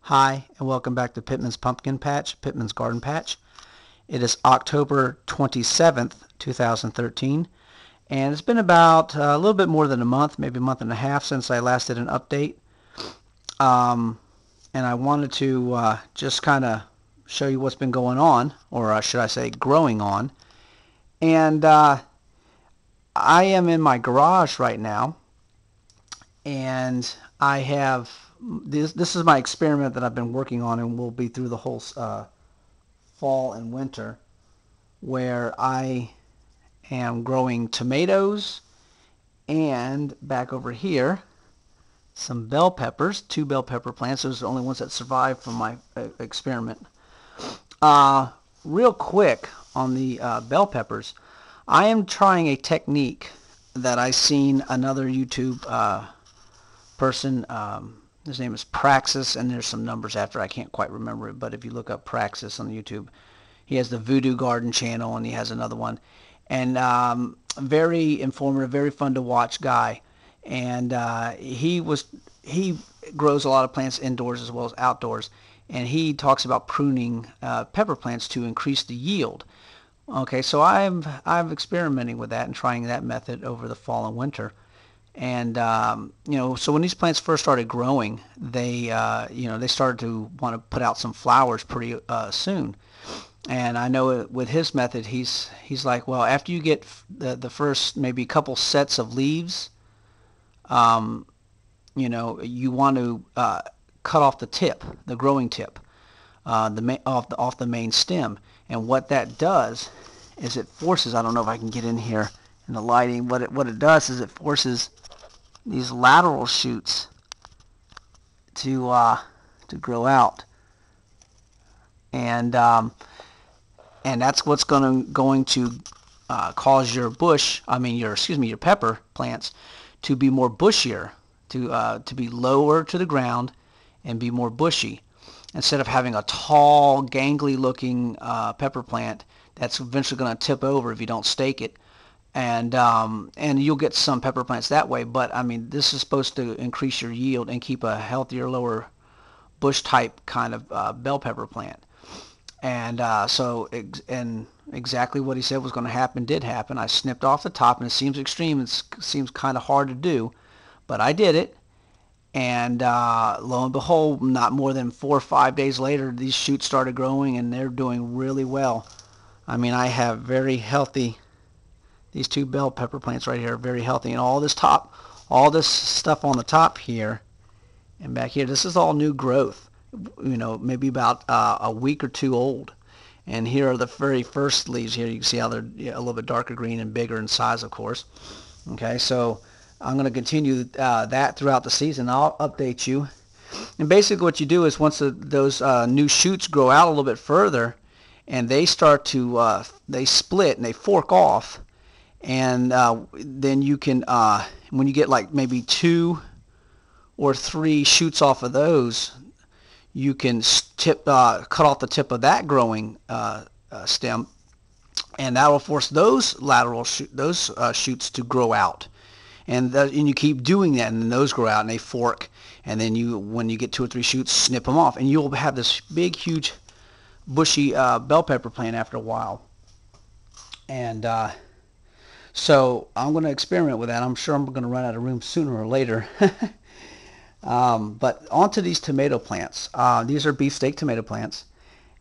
Hi, and welcome back to Pittman's Pumpkin Patch, Pittman's Garden Patch. It is October 27th, 2013, and it's been about a little bit more than a month, maybe a month and a half since I last did an update. And I wanted to just kind of show you what's been going on, or should I say growing on. And I am in my garage right now, and I have this is my experiment that I've been working on and will be through the whole fall and winter, where I am growing tomatoes and back over here some bell peppers, 2 bell pepper plants. Those are the only ones that survived from my experiment. Real quick on the bell peppers, I am trying a technique that I seen another YouTube person, his name is Praxis, and there's some numbers after, I can't quite remember it, but if you look up Praxis on YouTube, he has the Voodoo Garden channel, and he has another one, and very informative, very fun to watch guy, and he grows a lot of plants indoors as well as outdoors, and he talks about pruning pepper plants to increase the yield. Okay, so I'm experimenting with that and trying that method over the fall and winter. And so when these plants first started growing, they they started to want to put out some flowers pretty soon. And I know with his method, he's like, well, after you get the first maybe couple sets of leaves, you want to cut off the tip, the growing tip, off the main stem. And what that does is it forces, I don't know if I can get in here in the lighting, what it does is it forces these lateral shoots to grow out, and that's what's going to cause your your pepper plants to be more bushier, to be lower to the ground and be more bushy, instead of having a tall, gangly looking pepper plant that's eventually going to tip over if you don't stake it. And you'll get some pepper plants that way, but I mean, this is supposed to increase your yield and keep a healthier, lower bush type kind of bell pepper plant. And and exactly what he said was going to happen did happen. I snipped off the top, and it seems extreme. It seems kind of hard to do, but I did it. And lo and behold, not more than 4 or 5 days later, these shoots started growing, and they're doing really well. I mean, I have very healthy. These 2 bell pepper plants right here are very healthy, and all this stuff on the top here and back here, this is all new growth. Maybe about a week or 2 old. And here are the very first leaves here. You can see how they're a little bit darker green and bigger in size, of course. Okay, so I'm going to continue that throughout the season. I'll update you. And basically what you do is once those new shoots grow out a little bit further, and they start to they split and they fork off, and then you can, when you get like maybe 2 or 3 shoots off of those, you can cut off the tip of that growing stem, and that will force those shoots to grow out. And you keep doing that, and then those grow out and they fork, and then when you get 2 or 3 shoots, snip them off, and you'll have this big, huge, bushy bell pepper plant after a while. And so I'm going to experiment with that. I'm sure I'm going to run out of room sooner or later. But onto these tomato plants. These are beefsteak tomato plants.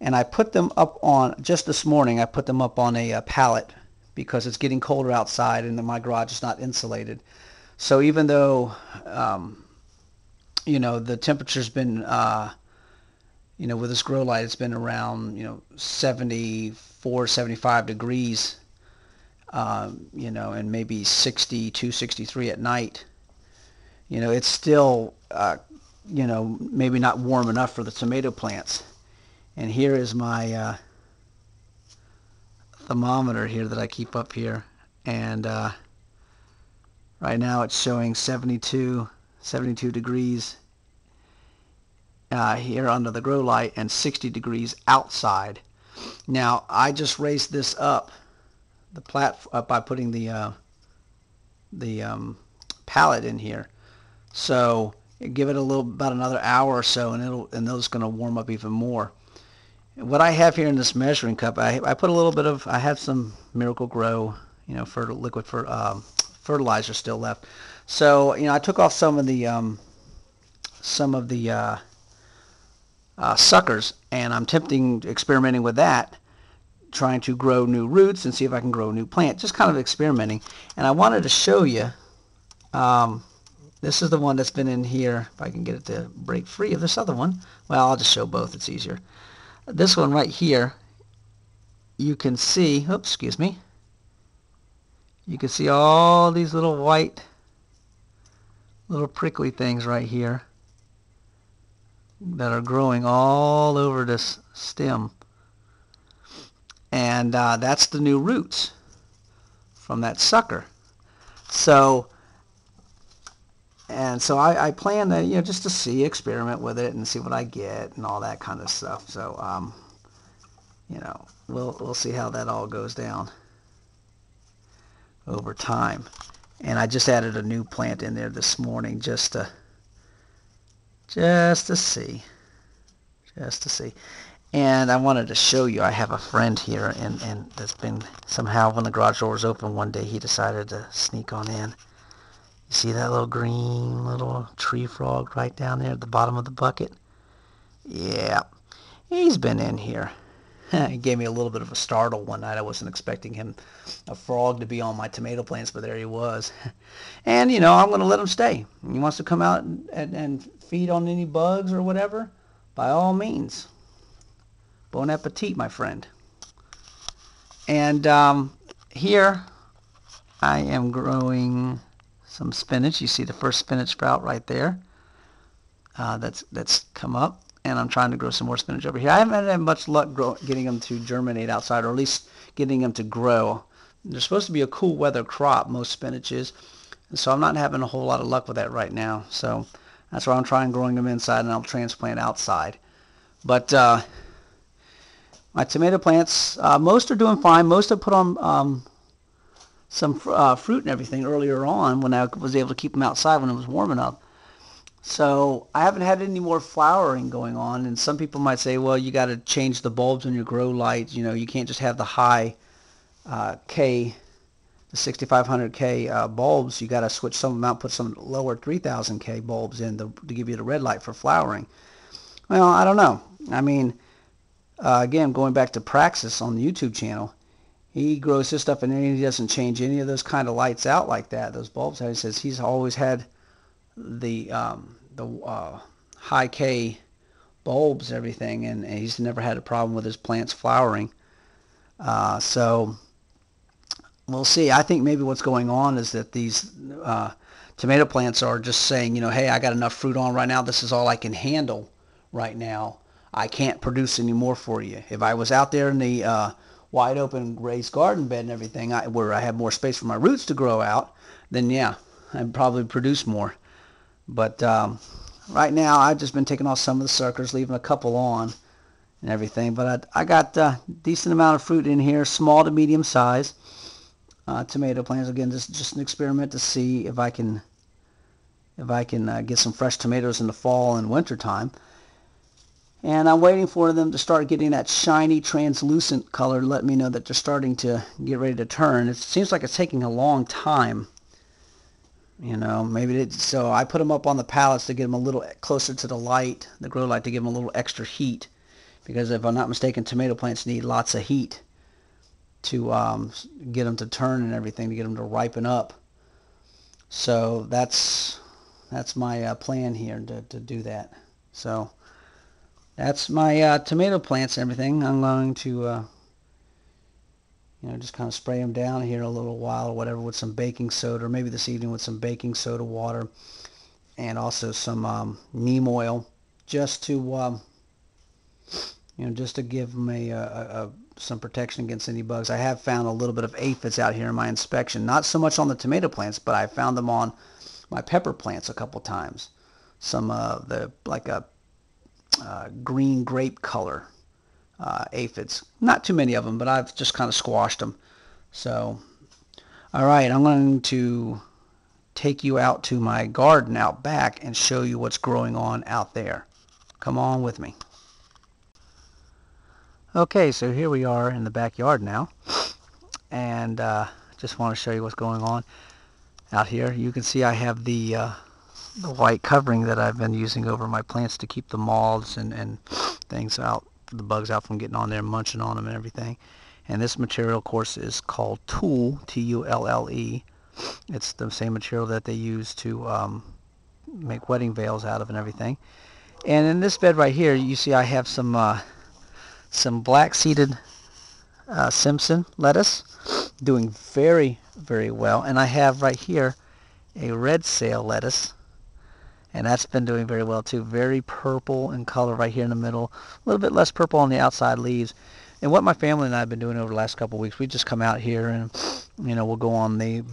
And I put them up on, just this morning, I put them up on a pallet because it's getting colder outside and my garage is not insulated. So even though, the temperature's been, with this grow light, it's been around, 74, 75 degrees, and maybe 62, 63 at night. It's still, maybe not warm enough for the tomato plants. And here is my thermometer here that I keep up here. And right now it's showing 72 degrees here under the grow light and 60 degrees outside. Now, I just raised this up, by putting the pallet in here. So Give it a little, about another hour or so, and those going to warm up even more. What I have here in this measuring cup, I put a little bit of, I have some Miracle Grow, for liquid fertilizer still left. So, I took off some of the suckers, and I'm experimenting with that, trying to grow new roots and see if I can grow a new plant, just kind of experimenting. And I wanted to show you, this is the one that's been in here, if I can get it to break free of this other one. Well, I'll just show both, it's easier. This one right here, you can see, oops, excuse me, you can see all these little white, little prickly things right here that are growing all over this stem. And that's the new roots from that sucker. So, I plan to, just to see, experiment with it and see what I get and all that kind of stuff. So, we'll see how that all goes down over time. And I just added a new plant in there this morning just to see. And I wanted to show you, I have a friend here, and that's been, somehow when the garage door was open one day, he decided to sneak on in. You see that little green little tree frog right down there at the bottom of the bucket? Yeah, he's been in here. He gave me a little bit of a startle one night. I wasn't expecting a frog to be on my tomato plants, but there he was. And, I'm going to let him stay. He wants to come out and feed on any bugs or whatever, by all means. Bon appetit, my friend. And here I am growing some spinach. You see the first spinach sprout right there. That's come up. And I'm trying to grow some more spinach over here. I haven't had much luck getting them to germinate outside, or at least getting them to grow. They're supposed to be a cool weather crop, most spinach is. And so I'm not having a whole lot of luck with that right now. So that's why I'm trying growing them inside, and I'll transplant outside. But my tomato plants, most are doing fine. Most have put on some fruit and everything earlier on when I was able to keep them outside when it was warm enough. So I haven't had any more flowering going on, and some people might say, well, you got to change the bulbs on your grow lights. You can't just have the high K, the 6500K bulbs. You got to switch some of them out, put some lower 3000K bulbs in to give you the red light for flowering. Well, I don't know. I mean, again, going back to Praxis on the YouTube channel, he grows his stuff and he doesn't change any of those kind of lights out like that, those bulbs. He says he's always had the high K bulbs and everything, and he's never had a problem with his plants flowering. So we'll see. I think maybe what's going on is that these tomato plants are just saying, hey, I got enough fruit on right now. This is all I can handle right now. I can't produce any more for you. If I was out there in the wide open raised garden bed and everything, where I have more space for my roots to grow out, then yeah, I'd probably produce more. But right now, I've just been taking off some of the suckers, leaving a couple on and everything. But I got a decent amount of fruit in here, small to medium size tomato plants. Again, just an experiment to see if I can get some fresh tomatoes in the fall and winter time. And I'm waiting for them to start getting that shiny, translucent color to let me know that they're starting to get ready to turn. It seems like it's taking a long time. So I put them up on the pallets to get them a little closer to the light, the grow light, to give them a little extra heat. Because if I'm not mistaken, tomato plants need lots of heat to get them to turn and everything, to get them to ripen up. So that's my plan here to do that. So that's my tomato plants and everything. I'm going to just kind of spray them down here a little while or whatever with some baking soda, or maybe this evening with some baking soda water, and also some neem oil, just to just to give them some protection against any bugs. I have found a little bit of aphids out here in my inspection, not so much on the tomato plants, but I found them on my pepper plants a couple times. Some like a green grape color aphids. Not too many of them, but I've just kind of squashed them. So, all right, I'm going to take you out to my garden out back and show you what's growing on out there. Come on with me. Okay, so here we are in the backyard now, and just want to show you what's going on out here. You can see I have the white covering that I've been using over my plants to keep the moths and things out, the bugs out from getting on there and munching on them and everything. And this material, of course, is called tulle, T-U-L-L-E. It's the same material that they use to make wedding veils out of and everything. And in this bed right here, you see I have some black-seeded Simpson lettuce doing very, very well. And I have right here a red sail lettuce, and that's been doing very well too. Very purple in color right here in the middle, a little bit less purple on the outside leaves. And what my family and I have been doing over the last couple of weeks, we just come out here and, you know, we'll go on the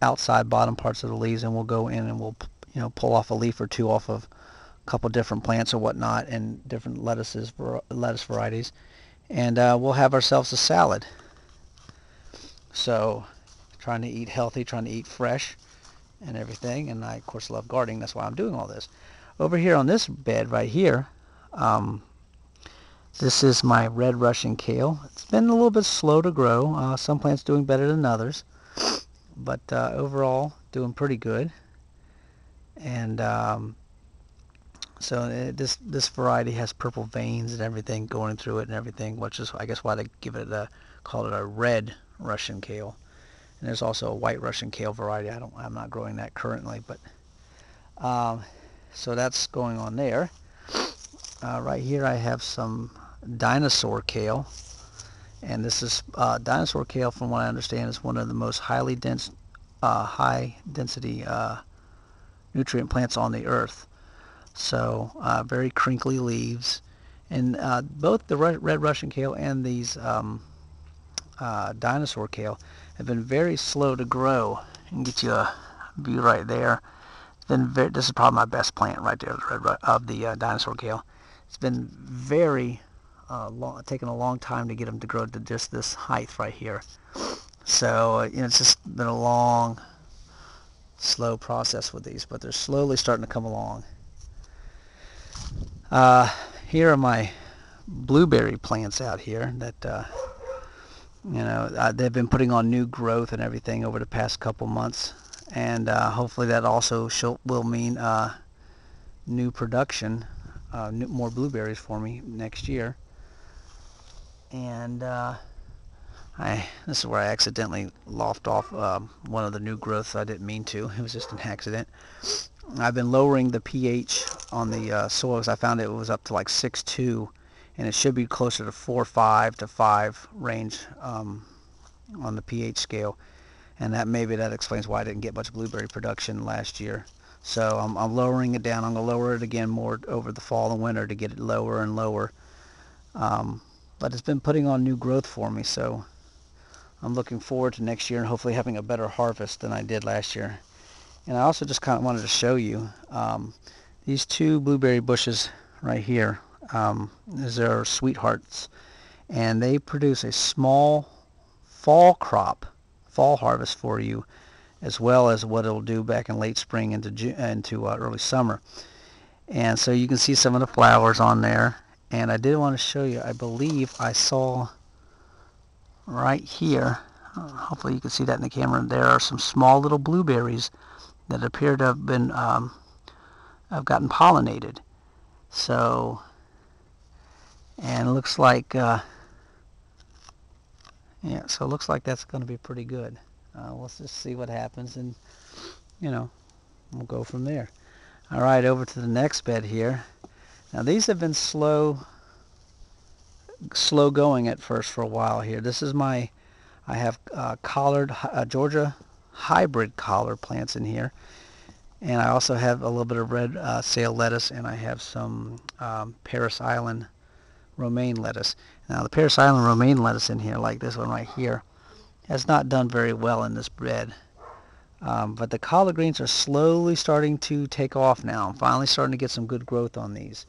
outside bottom parts of the leaves, and we'll go in and we'll, you know, pull off a leaf or two off of a couple different plants or whatnot, and different lettuce varieties, and we'll have ourselves a salad. So trying to eat healthy, trying to eat fresh and everything, and I of course love gardening. That's why I'm doing all this. Over here on this bed right here, this is my red Russian kale. It's been a little bit slow to grow. Some plants doing better than others, but overall doing pretty good. And so this variety has purple veins and everything going through it and everything, which is I guess why they call it a red Russian kale. And there's also a white Russian kale variety. I'm not growing that currently, but so that's going on there. Right here I have some dinosaur kale, and this is dinosaur kale, from what I understand, is one of the most high density nutrient plants on the earth. So very crinkly leaves, and both the red Russian kale and these dinosaur kale have been very slow to grow. I can get you a view right there. This is probably my best plant right there, the dinosaur kale. It's been very taken a long time to get them to grow to just this height right here. So you know, it's just been a long, slow process with these, but they're slowly starting to come along. Here are my blueberry plants out here that you know, they've been putting on new growth and everything over the past couple months, and hopefully that also will mean new production, more blueberries for me next year. And this is where I accidentally lopped off one of the new growths. I didn't mean to. It was just an accident. I've been lowering the pH on the soil, because I found it was up to like 6.2, and it should be closer to 4.5 to 5 range on the pH scale, and that explains why I didn't get much blueberry production last year. So I'm lowering it down. I'm going to lower it again more over the fall and winter to get it lower and lower. But it's been putting on new growth for me, so I'm looking forward to next year and hopefully having a better harvest than I did last year. And I also just kind of wanted to show you these two blueberry bushes right here. These are sweethearts, and they produce a small fall harvest for you, as well as what it'll do back in late spring into early summer. And so you can see some of the flowers on there. And I did want to show you, I believe I saw right here, hopefully you can see that in the camera, there are some small little blueberries that appear to have been have gotten pollinated. So, and it looks like yeah, so it looks like that's going to be pretty good. Let's just see what happens, and you know, we'll go from there. All right, over to the next bed here. Now these have been slow going at first for a while here. This is I have Georgia hybrid collard plants in here, and I also have a little bit of red sail lettuce, and I have some Paris Island romaine lettuce. Now the Paris Island romaine lettuce in here, like this one right here, has not done very well in this bed. But the collard greens are slowly starting to take off now. I'm finally starting to get some good growth on these.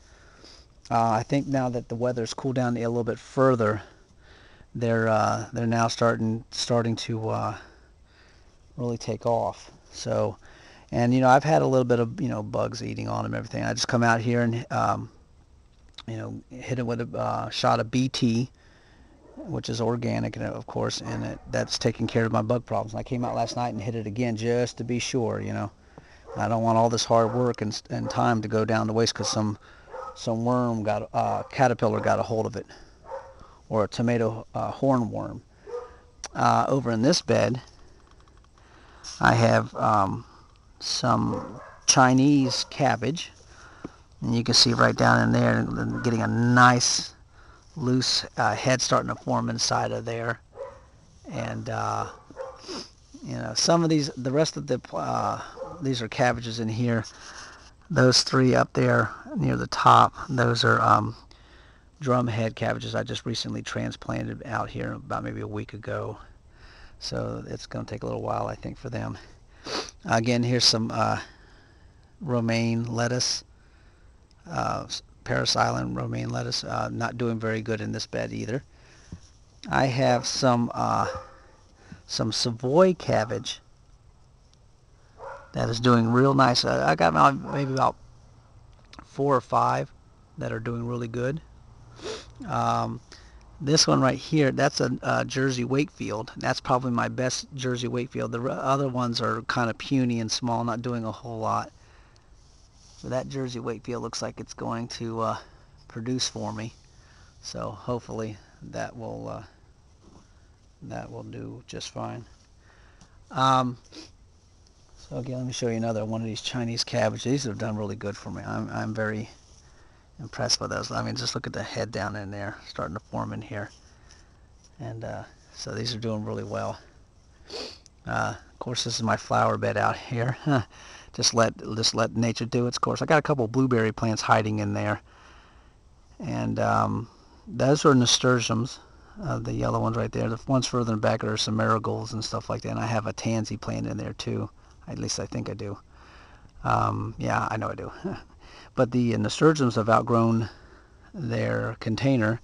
I think now that the weather's cooled down a little bit further, they're now starting to really take off. So, And I've had a little bit of bugs eating on them and everything. I just come out here and hit it with a shot of BT, which is organic, and of course, and that's taking care of my bug problems. And I came out last night and hit it again just to be sure. I don't want all this hard work and time to go down to waste because some worm caterpillar got a hold of it, or a tomato hornworm. Over in this bed, I have some Chinese cabbage, and you can see right down in there, getting a nice loose head starting to form inside of there. And some of these, the rest of these are cabbages in here. Those three up there near the top, those are drumhead cabbages I just recently transplanted out here about maybe a week ago. So it's going to take a little while, I think, for them. Again, here's some romaine lettuce, Paris Island romaine lettuce, not doing very good in this bed either. I have some Savoy cabbage that is doing real nice. I got maybe about 4 or 5 that are doing really good. This one right here, that's a Jersey Wakefield. That's probably my best Jersey Wakefield. The other ones are kind of puny and small, not doing a whole lot. But that Jersey Wakefield looks like it's going to produce for me. So hopefully that will do just fine. So again, let me show you another one of these Chinese cabbages. These have done really good for me. I'm very impressed with those. I mean, just look at the head down in there, starting to form in here. And so these are doing really well. Of course, this is my flower bed out here. just let nature do its course. I got a couple blueberry plants hiding in there, and those are nasturtiums. The yellow ones right there. The ones further back are some marigolds and stuff like that. And I have a tansy plant in there too. At least I think I do. Yeah, I know I do. But the nasturtiums have outgrown their container,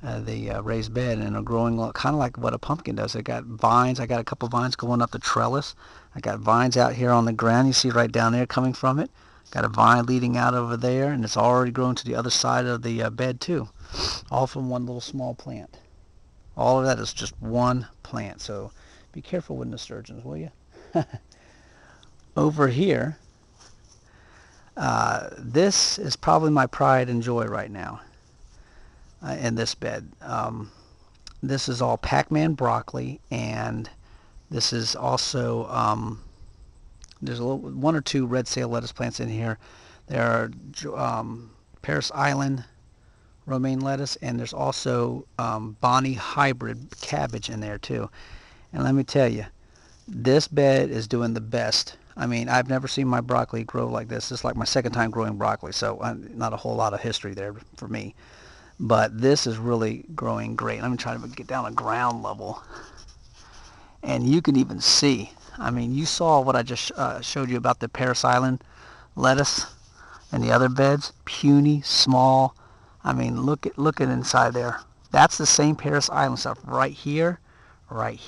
the raised bed, and are growing kind of like what a pumpkin does. They got vines. I got a couple vines going up the trellis. I got vines out here on the ground. You see right down there coming from it. Got a vine leading out over there, and it's already grown to the other side of the bed too. All from one little small plant. All of that is just one plant. So be careful with nasturtiums, will you? Over here, this is probably my pride and joy right now in this bed. This is all Pac-Man broccoli, and this is also, there's one or two red sail lettuce plants in here. There are Paris Island romaine lettuce, and there's also Bonnie hybrid cabbage in there too. And let me tell you, this bed is doing the best. I mean, I've never seen my broccoli grow like this. This is like my second time growing broccoli, so not a whole lot of history there for me. But this is really growing great. Let me try to get down to ground level. And you can even see, I mean, you saw what I just showed you about the Paris Island lettuce and the other beds. Puny, small. I mean, look at inside there. That's the same Paris Island stuff right here, right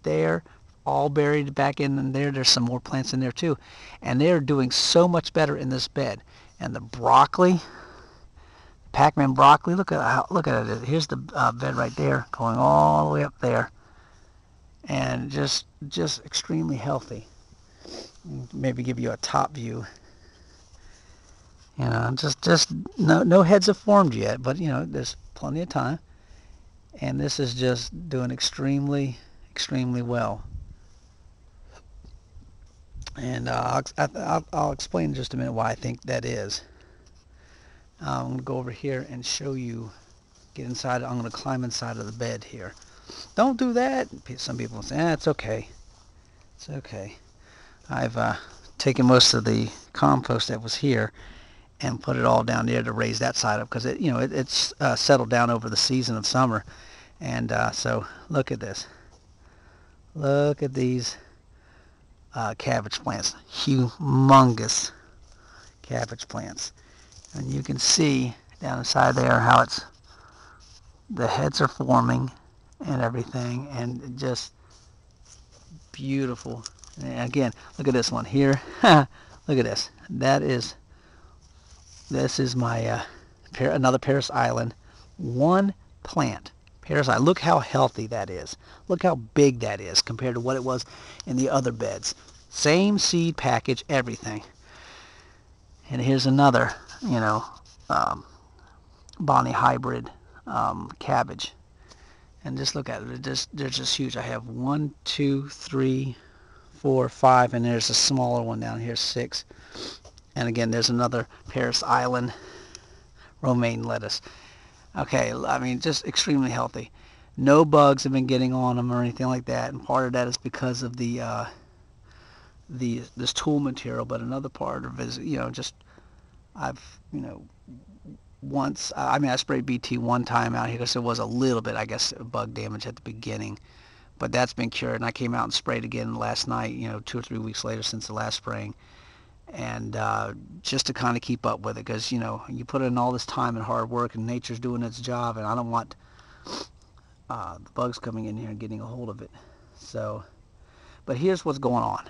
there, all buried back in there. There's some more plants in there too, and they're doing so much better in this bed. And the broccoli, Pac-Man broccoli, look at it. Here's the bed right there, going all the way up there, and just extremely healthy. Maybe give you a top view. Just no heads have formed yet, but there's plenty of time. And this is just doing extremely well. And I'll explain in just a minute why I think that is. I'm going to go over here and show you, get inside. I'm going to climb inside of the bed here. Don't do that. Some people say, it's okay. It's okay. I've taken most of the compost that was here and put it all down there to raise that side up, because it's settled down over the season of summer. And so look at this. Look at these cabbage plants. Humongous cabbage plants. And you can see down inside there how the heads are forming and everything, and just beautiful And again, look at this one here. Look at this. This is my another Paris Island. One plant. Paris Island. Look how healthy that is. Look how big that is compared to what it was in the other beds. Same seed package, everything. And here's another, um, Bonnie hybrid cabbage. And just look at it. They're just huge. I have 1, 2, 3, 4, 5, and there's a smaller one down here, 6. And again, there's another Paris Island romaine lettuce. Okay, I mean, just extremely healthy. No bugs have been getting on them or anything like that, and part of that is because of this tool material. But another part of it is, just I've, once, I mean, I sprayed BT one time out here because there was a little bit, I guess, bug damage at the beginning, but that's been cured. And I came out and sprayed again last night, 2 or 3 weeks later since the last spraying, and just to kind of keep up with it, because you put in all this time and hard work, and nature's doing its job, and I don't want the bugs coming in here and getting a hold of it. So, but here's what's going on.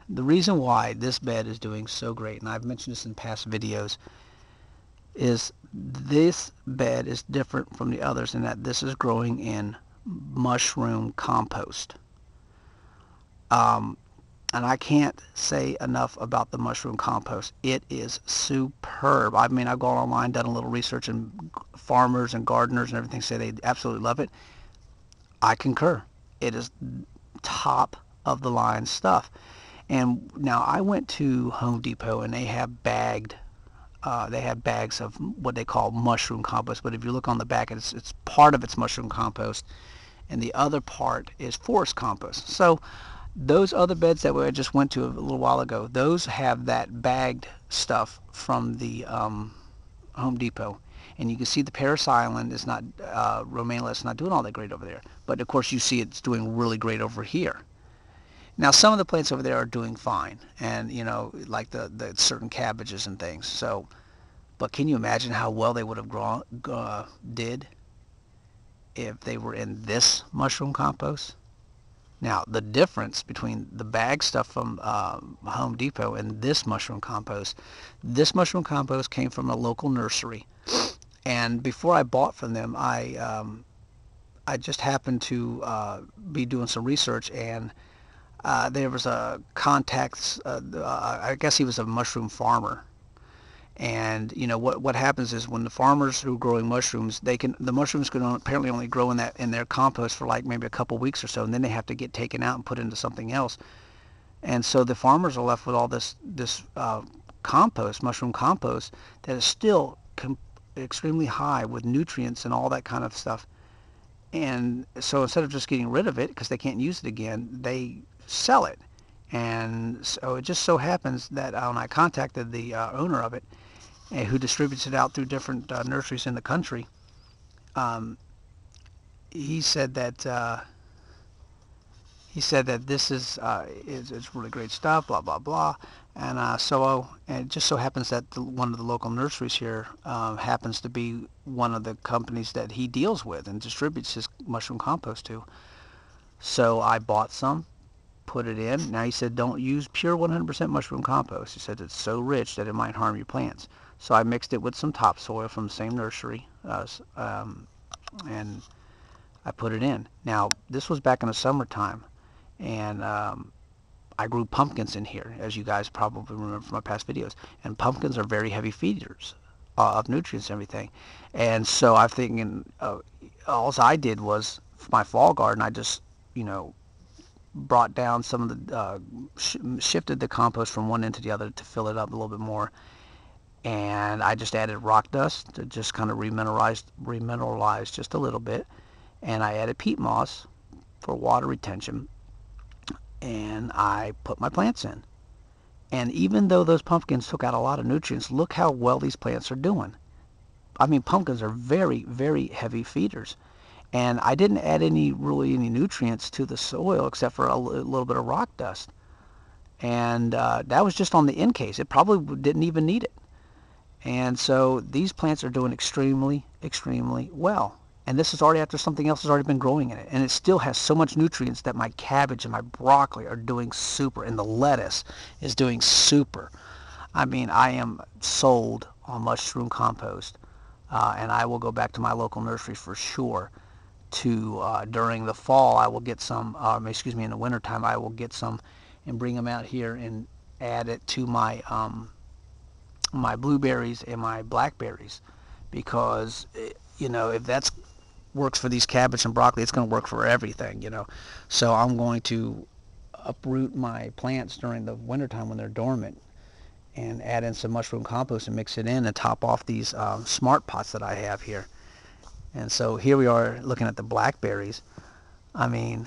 The reason why this bed is doing so great, and I've mentioned this in past videos, is this bed is different from the others in that this is growing in mushroom compost. And I can't say enough about the mushroom compost. It is superb. I mean, I've gone online, done a little research, and farmers and gardeners and everything say they absolutely love it. I concur. It is top of the line stuff. And now I went to Home Depot, and they have bags of what they call mushroom compost. But if you look on the back, it's part of it's mushroom compost, and the other part is forest compost. So those other beds that I just went to a little while ago, those have that bagged stuff from the Home Depot. And you can see the Paris Island is not, romaine lettuce, not doing all that great over there. But of course you see it's doing really great over here. Now some of the plants over there are doing fine, and like the certain cabbages and things. So, but can you imagine how well they would have did if they were in this mushroom compost? Now, the difference between the bag stuff from Home Depot and this mushroom compost came from a local nursery. And before I bought from them, I just happened to be doing some research, and there was a contact, I guess he was a mushroom farmer. And what happens is when the farmers who are growing mushrooms, the mushrooms can apparently only grow in their compost for like maybe a couple weeks or so, and then they have to get taken out and put into something else. And so the farmers are left with all this compost, mushroom compost, that is still extremely high with nutrients and all that kind of stuff. And so instead of just getting rid of it because they can't use it again, they sell it. And so it just so happens that when I contacted the owner of it, who distributes it out through different nurseries in the country, he said that this is it's really great stuff, blah blah blah, and and it just so happens that one of the local nurseries here happens to be one of the companies that he deals with and distributes his mushroom compost to. So I bought some, put it in. Now he said don't use pure 100% mushroom compost. He said it's so rich that it might harm your plants. So I mixed it with some topsoil from the same nursery, and I put it in. Now this was back in the summertime, and I grew pumpkins in here, as you guys probably remember from my past videos. And pumpkins are very heavy feeders of nutrients and everything. And so I'm thinking, all I did was for my fall garden, I just brought down some of the shifted the compost from one end to the other to fill it up a little bit more, and I just added rock dust to just kind of remineralize just a little bit, and I added peat moss for water retention, and I put my plants in. And even though those pumpkins took out a lot of nutrients, look how well these plants are doing. I mean, pumpkins are very, very heavy feeders. And I didn't add any nutrients to the soil except for a little bit of rock dust. And that was just on the in case. It probably didn't even need it. And so these plants are doing extremely, extremely well. And this is already after something else has already been growing in it. And it still has so much nutrients that my cabbage and my broccoli are doing super. And the lettuce is doing super. I mean, I am sold on mushroom compost. And I will go back to my local nursery for sure to, during the fall, I will get some, in the wintertime, I will get some and bring them out here and add it to my, my blueberries and my blackberries. Because, if that's works for these cabbage and broccoli, it's going to work for everything. So I'm going to uproot my plants during the wintertime when they're dormant and add in some mushroom compost and mix it in and top off these smart pots that I have here. And so here we are looking at the blackberries. I mean,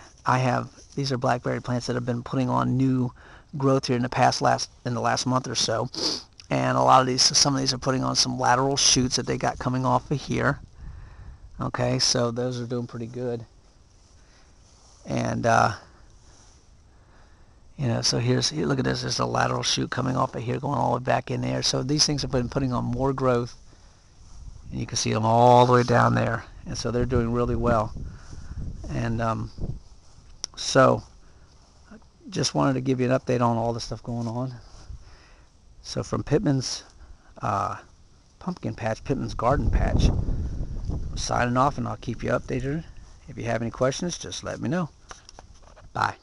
these are blackberry plants that have been putting on new growth here in the last month or so. And some of these are putting on some lateral shoots that they got coming off of here. Okay, so those are doing pretty good. And so look at this. There's a lateral shoot coming off of here, going all the way back in there. So these things have been putting on more growth, and you can see them all the way down there. And so they're doing really well. And so just wanted to give you an update on all the stuff going on. So from Pittmans pumpkin patch, Pittmans garden patch, I'm signing off, and I'll keep you updated. If you have any questions, just let me know. Bye.